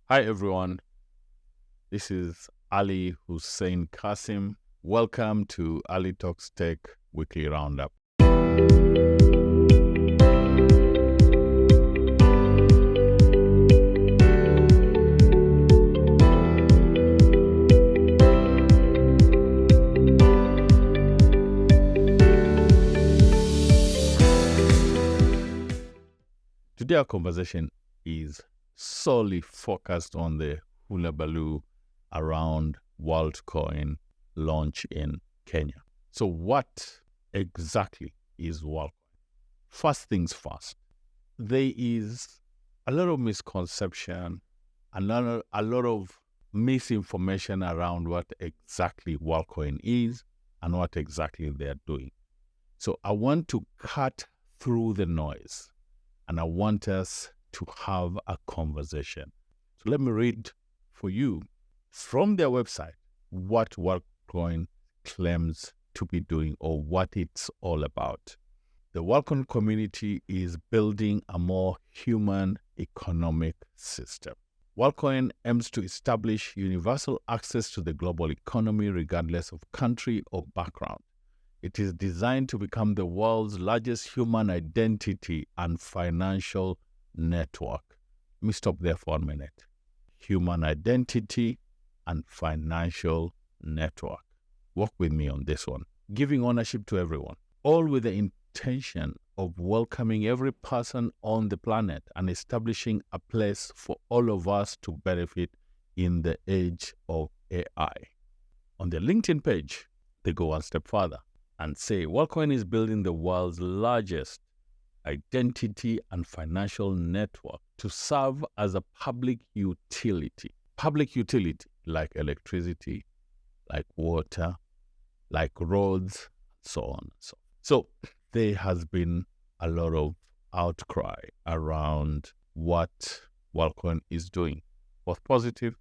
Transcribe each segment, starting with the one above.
Hi everyone, this is Ali Hussein Kasim. Welcome to Ali Talks Tech Weekly Roundup. Today our conversation is solely focused on the hullabaloo around WorldCoin launch in Kenya. So what exactly is WorldCoin? First things first, there is a lot of misconception, a lot of misinformation around what exactly WorldCoin is and what exactly they're doing. So I want to cut through the noise and I want us to have a conversation. So let me read for you from their website what WorldCoin claims to be doing or what it's all about. The WorldCoin community is building a more human economic system. WorldCoin aims to establish universal access to the global economy regardless of country or background. It is designed to become the world's largest human identity and financial network. Let me stop there for a minute. Human identity and financial network. Work with me on this one. Giving ownership to everyone, all with the intention of welcoming every person on the planet and establishing a place for all of us to benefit in the age of AI. On their LinkedIn page, they go one step further and say WorldCoin is building the world's largest identity and financial network to serve as a public utility. Public utility like electricity, like water, like roads, so on and so on. So there has been a lot of outcry around what WorldCoin is doing, both positive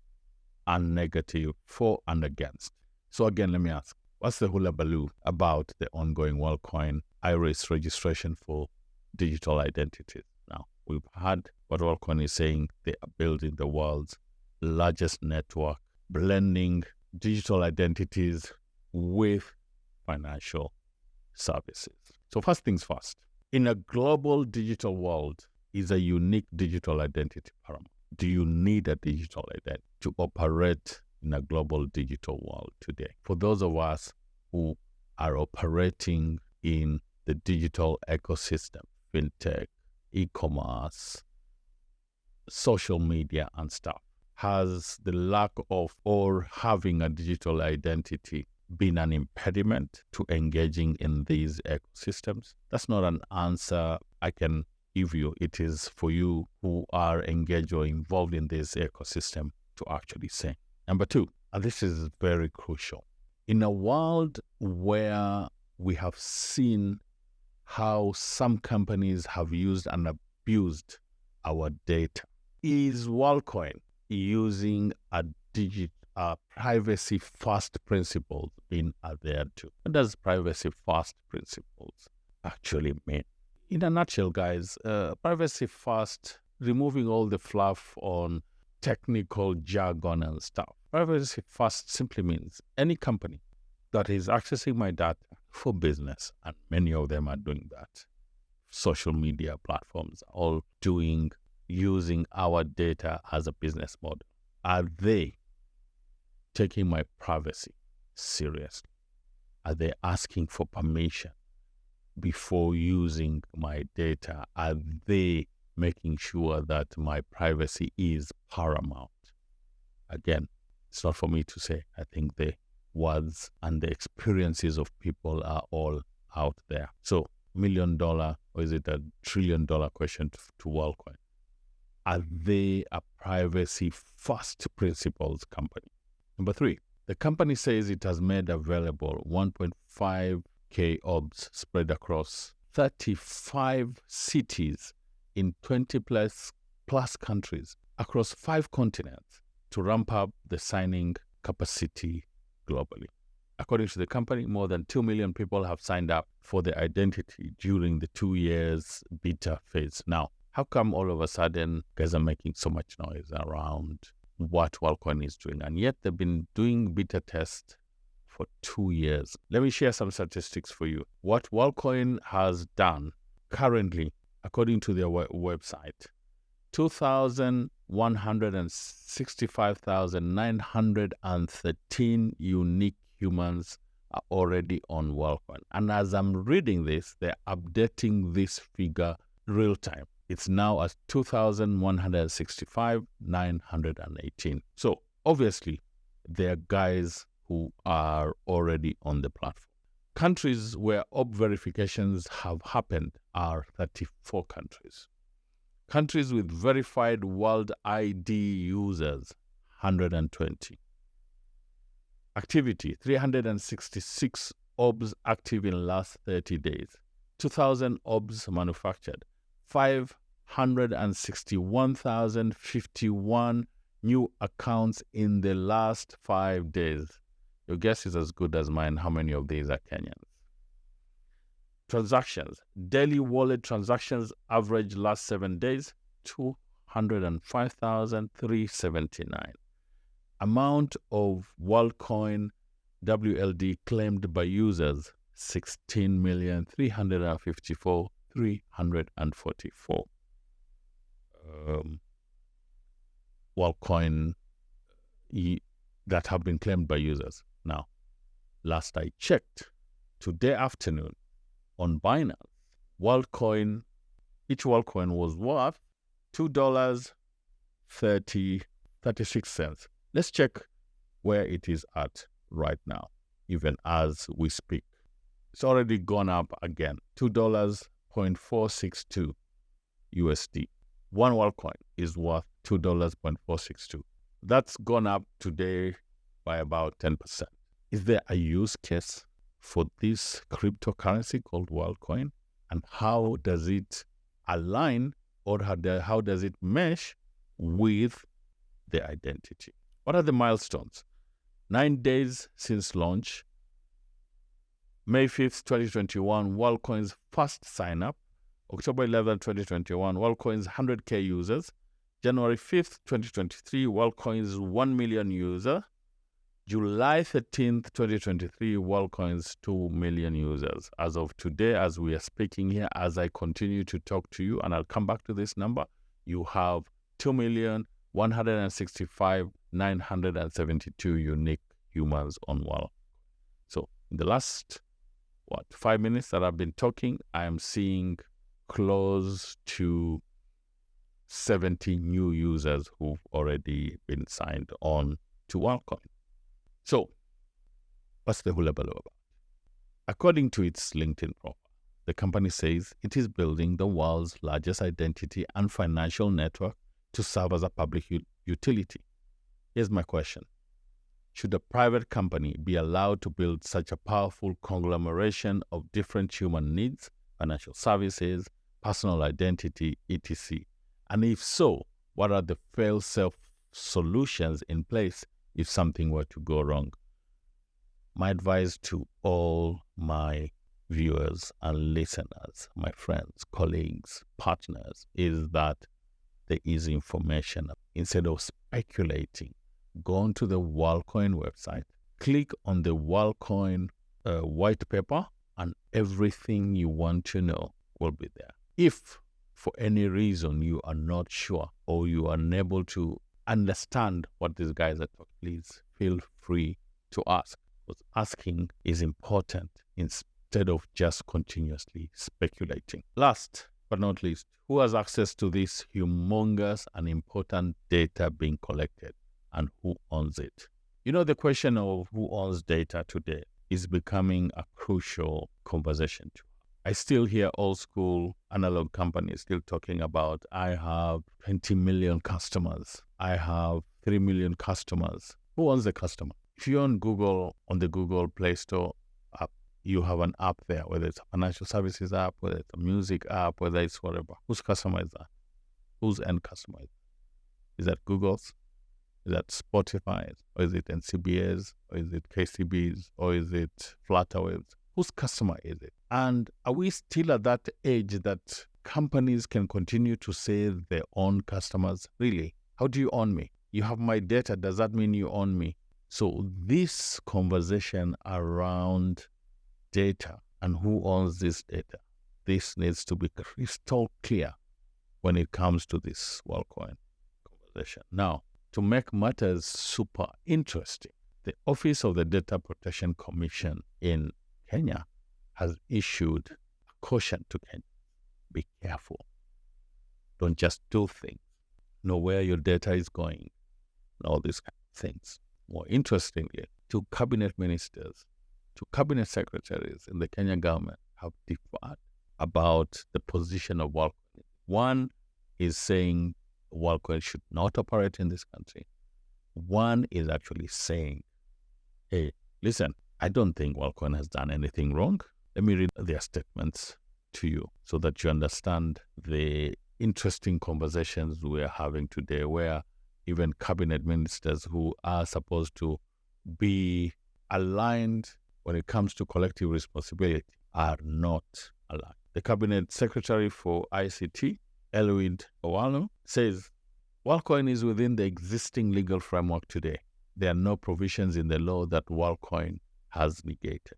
and negative, for and against. So again, let me ask, what's the hullabaloo about the ongoing WorldCoin IRIS registration for digital identities? Now, we've heard what WorldCoin is saying. They are building the world's largest network, blending digital identities with financial services. So first things first, in a global digital world, is a unique digital identity paramount? Do you need a digital identity to operate in a global digital world today? For those of us who are operating in the digital ecosystem, fintech, e-commerce, social media and stuff, has the lack of or having a digital identity been an impediment to engaging in these ecosystems? That's not an answer I can give you. It is for you who are engaged or involved in this ecosystem to actually say. Number two, and this is very crucial, in a world where we have seen how some companies have used and abused our data, is WorldCoin using a privacy-first principles being adhered to? What does privacy-first principles actually mean? In a nutshell, guys, privacy-first, removing all the fluff on technical jargon and stuff. Privacy-first simply means any company that is accessing my data for business, and many of them are doing that. Social media platforms are all using our data as a business model. Are they taking my privacy seriously? Are they asking for permission before using my data? Are they making sure that my privacy is paramount? Again, it's not for me to say. I think the words and the experiences of people are all out there. So, $1 million, or is it $1 trillion question to WorldCoin? Are they a privacy-first principles company? Number three, the company says it has made available 1.5K orbs spread across 35 cities in 20 plus countries across 5 continents to ramp up the signing capacity globally. According to the company, more than 2 million people have signed up for the identity during the 2 years beta phase. Now, How come all of a sudden guys are making so much noise around what WorldCoin is doing? And yet they've been doing beta tests for 2 years. Let me share some statistics for you. What WorldCoin has done currently, according to their website, 2,165,913 unique humans are already on WorldCoin. And as I'm reading this, they're updating this figure real time. It's now at 2,165,918. So obviously, there are guys who are already on the platform. Countries where OP verifications have happened are 34 countries. Countries with verified World ID users, 120. Activity, 366 OBs active in last 30 days. 2,000 OBs manufactured. 561,051 new accounts in the last 5 days. Your guess is as good as mine. How many of these are Kenyans? Transactions. Daily wallet transactions average last 7 days, 205,379. Amount of WorldCoin WLD claimed by users, 16,354,344. WorldCoin that have been claimed by users. Now, last I checked, today afternoon on Binance, each WorldCoin was worth $2.36. Let's check where it is at right now, even as we speak. It's already gone up again, $2.462 USD. One WorldCoin is worth $2.462. That's gone up today by about 10%. Is there a use case for this cryptocurrency called WorldCoin? And how does it align, or how does it mesh with the identity? What are the milestones? 9 days since launch. May 5th, 2021, WorldCoin's first sign-up. October 11th, 2021, WorldCoin's 100K users. January 5th, 2023, WorldCoin's 1 million user. July 13th, 2023, WorldCoin's 2 million users. As of today, as we are speaking here, as I continue to talk to you, and I'll come back to this number, you have 2,165,972 unique humans on WorldCoin. So in the last, 5 minutes that I've been talking, I am seeing close to 70 new users who've already been signed on to WorldCoin. So, what's the hullabaloo about? According to its LinkedIn profile, the company says it is building the world's largest identity and financial network to serve as a public utility. Here's my question. Should a private company be allowed to build such a powerful conglomeration of different human needs, financial services, personal identity, etc.? And if so, what are the fail-safe solutions in place if something were to go wrong? My advice to all my viewers and listeners, my friends, colleagues, partners, is that there is information. Instead of speculating, go onto the WorldCoin website, click on the WorldCoin white paper, and everything you want to know will be there. If for any reason you are not sure or you are unable to understand what these guys are talking, please feel free to ask. Because asking is important instead of just continuously speculating. Last but not least, who has access to this humongous and important data being collected, and who owns it? You know, the question of who owns data today is becoming a crucial conversation too. I still hear old school analog companies still talking about, I have 20 million customers. I have 3 million customers. Who owns the customer? If you're on Google, on the Google Play Store app, you have an app there, whether it's a financial services app, whether it's a music app, whether it's whatever. Whose customer is that? Whose end customer is that? Is that Google's? Is that Spotify's? Or is it NCBA's? Or is it KCB's? Or is it Flutterwave's? Whose customer is it? And are we still at that age that companies can continue to say they own customers? Really? How do you own me? You have my data. Does that mean you own me? So this conversation around data and who owns this data, this needs to be crystal clear when it comes to this WorldCoin conversation. Now, to make matters super interesting, the Office of the Data Protection Commission in Kenya has issued a caution to Kenya. Be careful. Don't just do things. Know where your data is going and all these kind of things. More interestingly, two cabinet ministers, two cabinet secretaries in the Kenya government have differed about the position of WorldCoin. One is saying WorldCoin should not operate in this country. One is actually saying, hey, listen, I don't think WorldCoin has done anything wrong. Let me read their statements to you so that you understand the interesting conversations we're having today, where even cabinet ministers who are supposed to be aligned when it comes to collective responsibility are not aligned. The cabinet secretary for ICT, Eliud Owalo, says WorldCoin is within the existing legal framework today. There are no provisions in the law that WorldCoin has negated.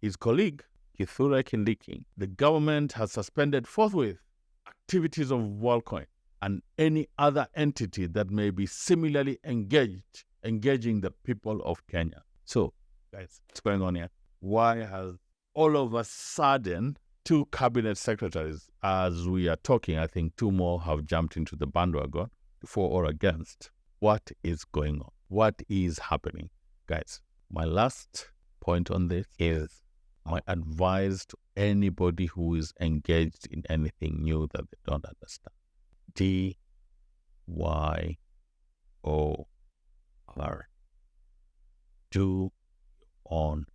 His colleague, Kithure Kindiki, the government has suspended forthwith activities of WorldCoin and any other entity that may be similarly engaging the people of Kenya. So, guys, what's going on here? Why has all of a sudden two cabinet secretaries, as we are talking, I think two more have jumped into the bandwagon, for or against? What is going on? What is happening? Guys, my last point on this is my advice to anybody who is engaged in anything new that they don't understand. DYOR. Do on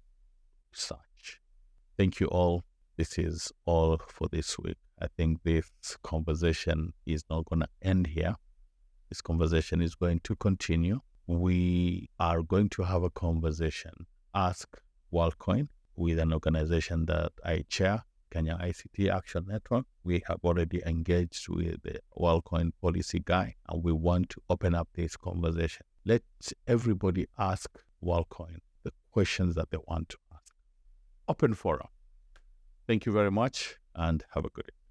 research. Thank you all. This is all for this week. I think this conversation is not going to end here. This conversation is going to continue. We are going to have a conversation, Ask WorldCoin, with an organization that I chair, Kenya ICT Action Network. We have already engaged with the WorldCoin policy guy, and we want to open up this conversation. Let everybody ask WorldCoin the questions that they want to ask. Open forum. Thank you very much, and have a good day.